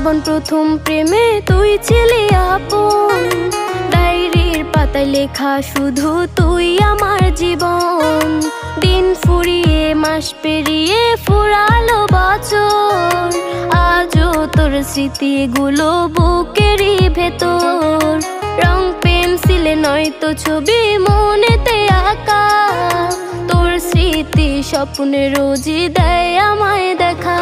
জীবন প্রথম প্রেমে তুই ছিলি আপন, ডায়েরির পাতায় লেখা শুধু তুই আমার জীবন। দিন ফুরিয়ে মাস পেরিয়ে ফুরালো বছর, আজও তোর স্মৃতিগুলো বুকেরই ভেতর। রং পেন্সিলে নয়তো ছবি মনেতে আঁকা, তোর স্মৃতি স্বপ্নে রোজই দেয় আমায় দেখা।